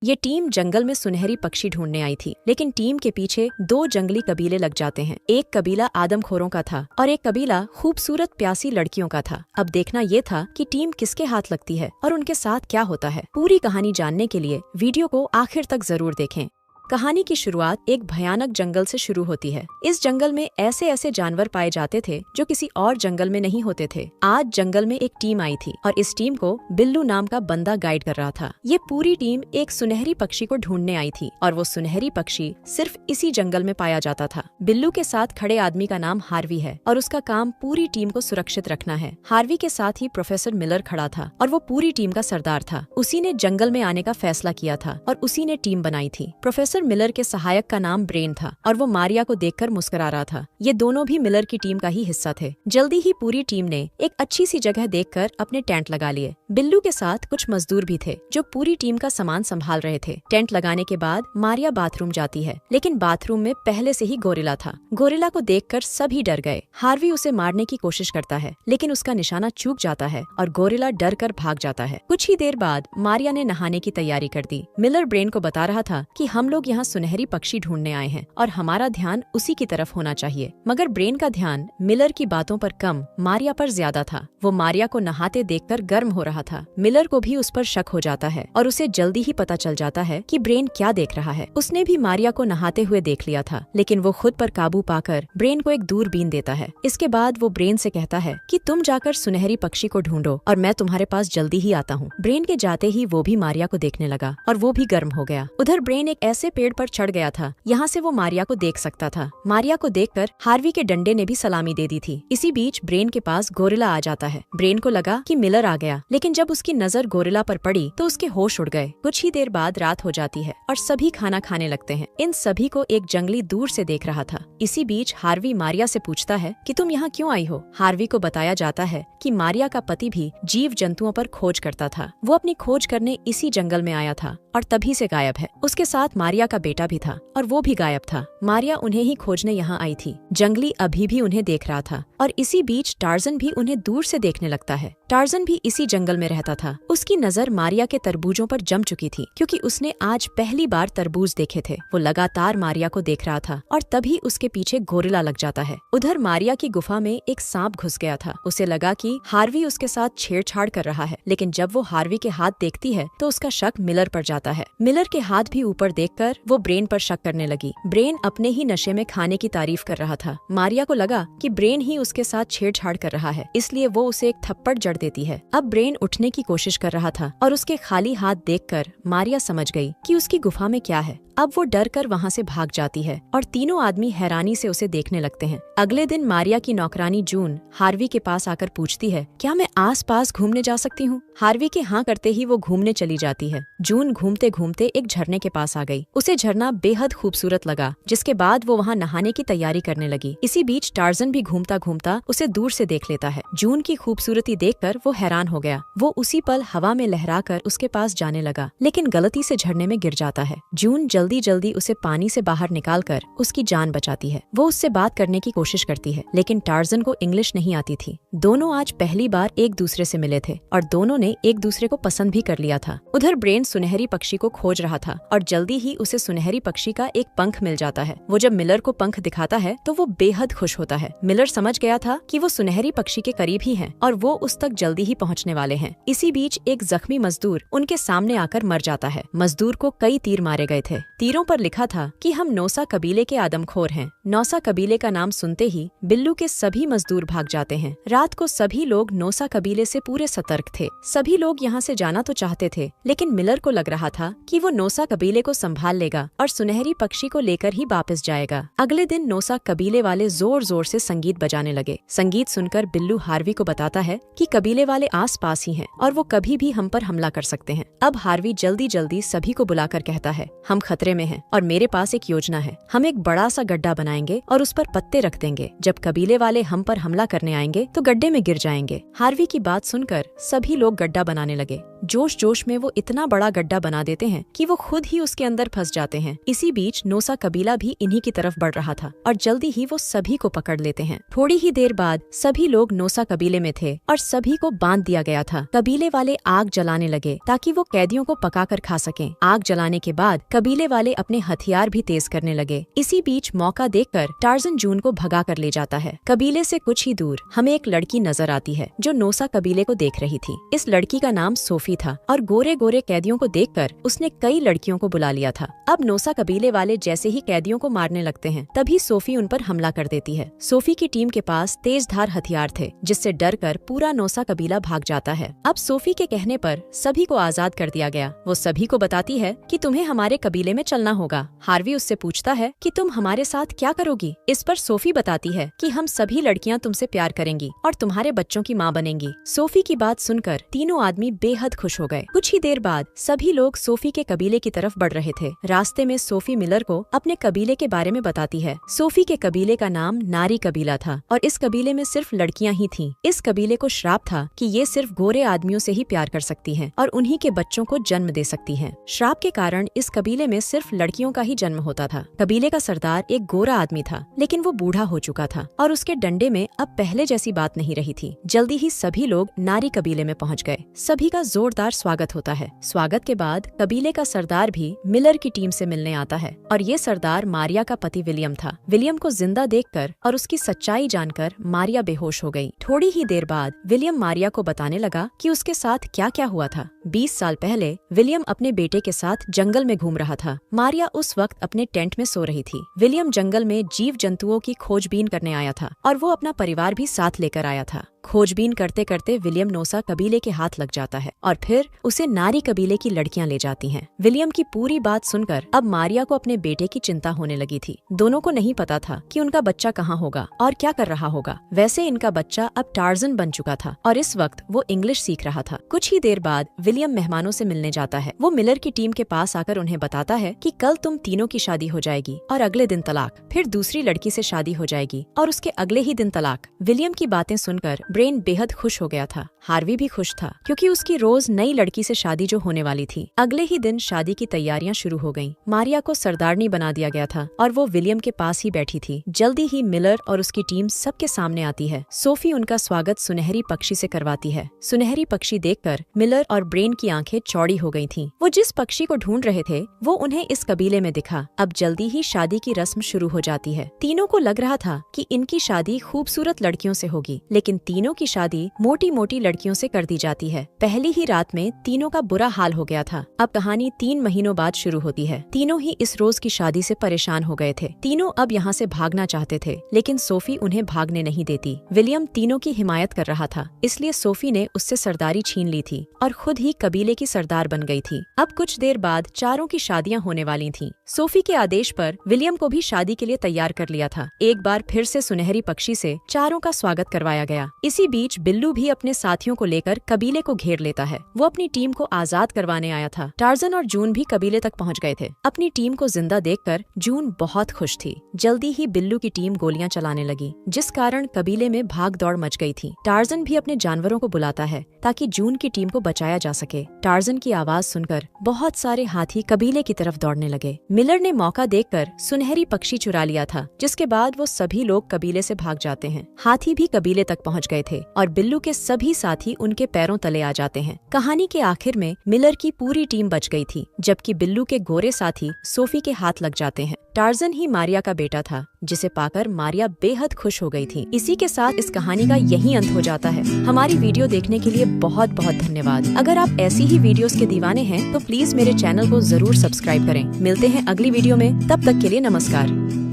ये टीम जंगल में सुनहरी पक्षी ढूंढने आई थी, लेकिन टीम के पीछे दो जंगली कबीले लग जाते हैं। एक कबीला आदमखोरों का था और एक कबीला खूबसूरत प्यासी लड़कियों का था। अब देखना ये था कि टीम किसके हाथ लगती है और उनके साथ क्या होता है। पूरी कहानी जानने के लिए वीडियो को आखिर तक जरूर देखें। कहानी की शुरुआत एक भयानक जंगल से शुरू होती है। इस जंगल में ऐसे ऐसे जानवर पाए जाते थे जो किसी और जंगल में नहीं होते थे। आज जंगल में एक टीम आई थी और इस टीम को बिल्लू नाम का बंदा गाइड कर रहा था। ये पूरी टीम एक सुनहरी पक्षी को ढूंढने आई थी और वो सुनहरी पक्षी सिर्फ इसी जंगल में पाया जाता था। बिल्लू के साथ खड़े आदमी का नाम हार्वी है और उसका काम पूरी टीम को सुरक्षित रखना है। हार्वी के साथ ही प्रोफेसर मिलर खड़ा था और वो पूरी टीम का सरदार था। उसी ने जंगल में आने का फैसला किया था और उसी ने टीम बनाई थी। प्रोफेसर मिलर के सहायक का नाम ब्रेन था और वो मारिया को देखकर मुस्कुरा रहा था। ये दोनों भी मिलर की टीम का ही हिस्सा थे। जल्दी ही पूरी टीम ने एक अच्छी सी जगह देखकर अपने टेंट लगा लिए। बिल्लू के साथ कुछ मजदूर भी थे जो पूरी टीम का सामान संभाल रहे थे। टेंट लगाने के बाद मारिया बाथरूम जाती है, लेकिन बाथरूम में पहले से ही गोरिल्ला था। गोरिल्ला को देखकर सभी डर गए। हार्वी उसे मारने की कोशिश करता है, लेकिन उसका निशाना चूक जाता है और गोरिल्ला डर कर भाग जाता है। कुछ ही देर बाद मारिया ने नहाने की तैयारी कर दी। मिलर ब्रेन को बता रहा था कि हम लोग यहाँ सुनहरी पक्षी ढूंढने आए हैं और हमारा ध्यान उसी की तरफ होना चाहिए। मगर ब्रेन का ध्यान मिलर की बातों पर कम मारिया पर ज्यादा था। वो मारिया को नहाते देखकर गर्म हो रहा था। मिलर को भी उस पर शक हो जाता है और उसे जल्दी ही पता चल जाता है कि ब्रेन क्या देख रहा है। उसने भी मारिया को नहाते हुए देख लिया था, लेकिन वो खुद पर काबू पाकर ब्रेन को एक दूरबीन देता है। इसके बाद वो ब्रेन से कहता है कि तुम जाकर सुनहरी पक्षी को ढूंढो और मैं तुम्हारे पास जल्दी ही आता हूँ। ब्रेन के जाते ही वो भी मारिया को देखने लगा और वो भी गर्म हो गया। उधर ब्रेन एक ऐसे पेड़ पर चढ़ गया था यहाँ से वो मारिया को देख सकता था। मारिया को देखकर हार्वी के डंडे ने भी सलामी दे दी थी। इसी बीच ब्रेन के पास गोरिल्ला आ जाता है। ब्रेन को लगा कि मिलर आ गया, लेकिन जब उसकी नजर गोरिल्ला पर पड़ी तो उसके होश उड़ गए। कुछ ही देर बाद रात हो जाती है और सभी खाना खाने लगते हैं। इन सभी को एक जंगली दूर से देख रहा था। इसी बीच हार्वी मारिया से पूछता है कि तुम यहाँ क्यों आई हो। हार्वी को बताया जाता है कि मारिया का पति भी जीव जंतुओं पर खोज करता था। वो अपनी खोज करने इसी जंगल में आया था और तभी से गायब है। उसके साथ मारिया का बेटा भी था और वो भी गायब था। मारिया उन्हें ही खोजने यहाँ आई थी। जंगली अभी भी उन्हें देख रहा था और इसी बीच टार्जन भी उन्हें दूर से देखने लगता है। टार्जन भी इसी जंगल में रहता था। उसकी नजर मारिया के तरबूजों पर जम चुकी थी, क्योंकि उसने आज पहली बार तरबूज देखे थे। वो लगातार मारिया को देख रहा था और तभी उसके पीछे गोरिल्ला लग जाता है। उधर मारिया की गुफा में एक सांप घुस गया था। उसे लगा कि हार्वी उसके साथ छेड़छाड़ कर रहा है, लेकिन जब वो हार्वी के हाथ देखती है तो उसका शक मिलर पर जाता है। मिलर के हाथ भी ऊपर देखकर वो ब्रेन पर शक करने लगी। ब्रेन अपने ही नशे में खाने की तारीफ कर रहा था। मारिया को लगा कि ब्रेन ही उसके साथ छेड़छाड़ कर रहा है, इसलिए वो उसे एक थप्पड़ जड़ देती है। अब ब्रेन उठने की कोशिश कर रहा था और उसके खाली हाथ देखकर मारिया समझ गई कि उसकी गुफा में क्या है। अब वो डर कर वहाँ से भाग जाती है और तीनों आदमी हैरानी से उसे देखने लगते हैं। अगले दिन मारिया की नौकरानी जून हार्वी के पास आकर पूछती है, क्या मैं आस-पास घूमने जा सकती हूँ? हार्वी के हाँ करते ही वो घूमने चली जाती है। जून घूमते घूमते एक झरने के पास आ गई। उसे झरना बेहद खूबसूरत लगा, जिसके बाद वो वहाँ नहाने की तैयारी करने लगी। इसी बीच टार्जन भी घूमता घूमता उसे दूर से देख लेता है। जून की खूबसूरती देखकर वो हैरान हो गया। वो उसी पल हवा में लहराकर उसके पास जाने लगा, लेकिन गलती से झरने में गिर जाता है। जून जल्दी जल्दी उसे पानी से बाहर निकालकर उसकी जान बचाती है। वो उससे बात करने की कोशिश करती है, लेकिन टार्जन को इंग्लिश नहीं आती थी। दोनों आज पहली बार एक दूसरे से मिले थे और दोनों ने एक दूसरे को पसंद भी कर लिया था। उधर ब्रेन सुनहरी पक्षी को खोज रहा था और जल्दी ही उसे सुनहरी पक्षी का एक पंख मिल जाता है। वो जब मिलर को पंख दिखाता है तो वो बेहद खुश होता है। मिलर समझ गया था कि वो सुनहरी पक्षी के करीब ही है और वो उस तक जल्दी ही पहुँचने वाले हैं। इसी बीच एक जख्मी मजदूर उनके सामने आकर मर जाता है। मजदूर को कई तीर मारे गए थे। तीरों पर लिखा था कि हम नौसा कबीले के आदमखोर हैं। नौसा कबीले का नाम सुनते ही बिल्लू के सभी मजदूर भाग जाते हैं। रात को सभी लोग नौसा कबीले से पूरे सतर्क थे। सभी लोग यहाँ से जाना तो चाहते थे, लेकिन मिलर को लग रहा था कि वो नौसा कबीले को संभाल लेगा और सुनहरी पक्षी को लेकर ही वापस जाएगा। अगले दिन नौसा कबीले वाले जोर जोर से संगीत बजाने लगे। संगीत सुनकर बिल्लू हार्वी को बताता है कि कबीले वाले आस पास ही हैं और वो कभी भी हम पर हमला कर सकते हैं। अब हार्वी जल्दी जल्दी सभी को बुलाकर कहता है, हम खतरे में हैं और मेरे पास एक योजना है। हम एक बड़ा सा गड्ढा बनाएंगे और उस पर पत्ते रख देंगे। जब कबीले वाले हम पर हमला करने आएंगे तो गड्ढे में गिर जाएंगे। हार्वी की बात सुनकर सभी लोग गड्ढा बनाने लगे। जोश जोश में वो इतना बड़ा गड्ढा बना देते हैं कि वो खुद ही उसके अंदर फंस जाते हैं। इसी बीच नोसा कबीला भी इन्हीं की तरफ बढ़ रहा था और जल्दी ही वो सभी को पकड़ लेते हैं। थोड़ी ही देर बाद सभी लोग नोसा कबीले में थे और सभी को बांध दिया गया था। कबीले वाले आग जलाने लगे ताकि वो कैदियों को पकाकर खा सकें। आग जलाने के बाद कबीले वाले अपने हथियार भी तेज करने लगे। इसी बीच मौका देखकर टार्जन जून को भगा कर ले जाता है। कबीले से कुछ ही दूर हमें एक लड़की नजर आती है जो नोसा कबीले को देख रही थी। इस लड़की का नाम सोफी था और गोरे गोरे कैदियों को देखकर उसने कई लड़कियों को बुला लिया था। अब नोसा कबीले वाले जैसे ही कैदियों को मारने लगते हैं तभी सोफी उन पर हमला कर देती है। सोफी की टीम के पास तेज धार हथियार थे जिससे डरकर पूरा नोसा कबीला भाग जाता है। अब सोफी के कहने पर सभी को आजाद कर दिया गया। वो सभी को बताती है कि तुम्हें हमारे कबीले में चलना होगा। हार्वी उससे पूछता है कि तुम हमारे साथ क्या करोगी। इस पर सोफी बताती है कि हम सभी लड़कियां तुमसे प्यार करेंगी और तुम्हारे बच्चों की माँ बनेंगी। सोफी की बात सुनकर तीनों आदमी बेहद खुश हो गए। कुछ ही देर बाद सभी लोग सोफी के कबीले की तरफ बढ़ रहे थे। रास्ते में सोफी मिलर को अपने कबीले के बारे में बताती है। सोफी के कबीले का नाम नारी कबीला था और इस कबीले में सिर्फ लड़कियां ही थीं। इस कबीले को श्राप था कि ये सिर्फ गोरे आदमियों से ही प्यार कर सकती हैं और उन्हीं के बच्चों को जन्म दे सकती हैं। श्राप के कारण इस कबीले में सिर्फ लड़कियों का ही जन्म होता था। कबीले का सरदार एक गोरा आदमी था लेकिन वो बूढ़ा हो चुका था और उसके डंडे में अब पहले जैसी बात नहीं रही थी। जल्दी ही सभी लोग नारी कबीले में पहुंच गए। सभी का जोरदार स्वागत होता है। स्वागत के बाद कबीले का सरदार भी मिलर की टीम से मिलने आता है और ये सरदार मारिया का पति विलियम था। विलियम को जिंदा देखकर और उसकी सच्चाई जानकर मारिया बेहोश हो गई। थोड़ी ही देर बाद विलियम मारिया को बताने लगा कि उसके साथ क्या क्या हुआ था। 20 साल पहले विलियम अपने बेटे के साथ जंगल में घूम रहा था। मारिया उस वक्त अपने टेंट में सो रही थी। विलियम जंगल में जीव जंतुओं की खोजबीन करने आया था और वो अपना परिवार भी साथ लेकर आया था। खोजबीन करते करते विलियम नोसा कबीले के हाथ लग जाता है और फिर उसे नारी कबीले की लड़कियां ले जाती हैं। विलियम की पूरी बात सुनकर अब मारिया को अपने बेटे की चिंता होने लगी थी। दोनों को नहीं पता था कि उनका बच्चा कहाँ होगा और क्या कर रहा होगा। वैसे इनका बच्चा अब टार्जन बन चुका था और इस वक्त वो इंग्लिश सीख रहा था। कुछ ही देर बाद विलियम मेहमानों से मिलने जाता है। वो मिलर की टीम के पास आकर उन्हें बताता है कि कल तुम तीनों की शादी हो जाएगी और अगले दिन तलाक, फिर दूसरी लड़की से शादी हो जाएगी और उसके अगले ही दिन तलाक। विलियम की बातें सुनकर ब्रेन बेहद खुश हो गया था। हार्वी भी खुश था क्योंकि उसकी रोज नई लड़की से शादी जो होने वाली थी। अगले ही दिन शादी की तैयारियां शुरू हो गईं। मारिया को सरदारनी बना दिया गया था और वो विलियम के पास ही बैठी थी। जल्दी ही मिलर और उसकी टीम सबके सामने आती है। सोफी उनका स्वागत सुनहरी पक्षी से करवाती है। सुनहरी पक्षी देखकर मिलर और ब्रेन की आंखें चौड़ी हो गई थीं। वो जिस पक्षी को ढूंढ रहे थे वो उन्हें इस कबीले में दिखा। अब जल्दी ही शादी की रस्म शुरू हो जाती है। तीनों को लग रहा था कि इनकी शादी खूबसूरत लड़कियों से होगी, लेकिन तीनों की शादी मोटी मोटी लड़कियों से कर दी जाती है। पहली ही रात में तीनों का बुरा हाल हो गया था। अब कहानी 3 महीनों बाद शुरू होती है। तीनों ही इस रोज की शादी से परेशान हो गए थे। तीनों अब यहाँ से भागना चाहते थे लेकिन सोफी उन्हें भागने नहीं देती। विलियम तीनों की हिमायत कर रहा था, इसलिए सोफी ने उससे सरदारी छीन ली थी और खुद ही कबीले की सरदार बन गई थी। अब कुछ देर बाद चारों की शादियां होने वाली थीं। सोफी के आदेश पर विलियम को भी शादी के लिए तैयार कर लिया था। एक बार फिर से सुनहरी पक्षी से चारों का स्वागत करवाया गया। इसी बीच बिल्लू भी अपने साथियों को लेकर कबीले को घेर लेता है। वो अपनी टीम को आजाद करवाने आया था। टार्जन और जून भी कबीले तक पहुंच गए थे। अपनी टीम को जिंदा देखकर जून बहुत खुश थी। जल्दी ही बिल्लू की टीम गोलियां चलाने लगी, जिस कारण कबीले में भाग दौड़ मच गई थी। टार्जन भी अपने जानवरों को बुलाता है ताकि जून की टीम को बचाया जा सके। टार्जन की आवाज सुनकर बहुत सारे हाथी कबीले की तरफ दौड़ने लगे। मिलर ने मौका देखकर सुनहरी पक्षी चुरा लिया था, जिसके बाद वो सभी लोग कबीले से भाग जाते हैं। हाथी भी कबीले तक पहुंच गए थे और बिल्लू के सभी साथी उनके पैरों तले आ जाते हैं। कहानी के आखिर में मिलर की पूरी टीम बच गई थी, जबकि बिल्लू के गोरे साथी सोफी के हाथ लग जाते हैं। टार्जन ही मारिया का बेटा था, जिसे पाकर मारिया बेहद खुश हो गई थी। इसी के साथ इस कहानी का यही अंत हो जाता है। हमारी वीडियो देखने के लिए बहुत बहुत धन्यवाद। अगर आप ऐसी ही वीडियोस के दीवाने हैं तो प्लीज मेरे चैनल को जरूर सब्सक्राइब करें। मिलते हैं अगली वीडियो में, तब तक के लिए नमस्कार।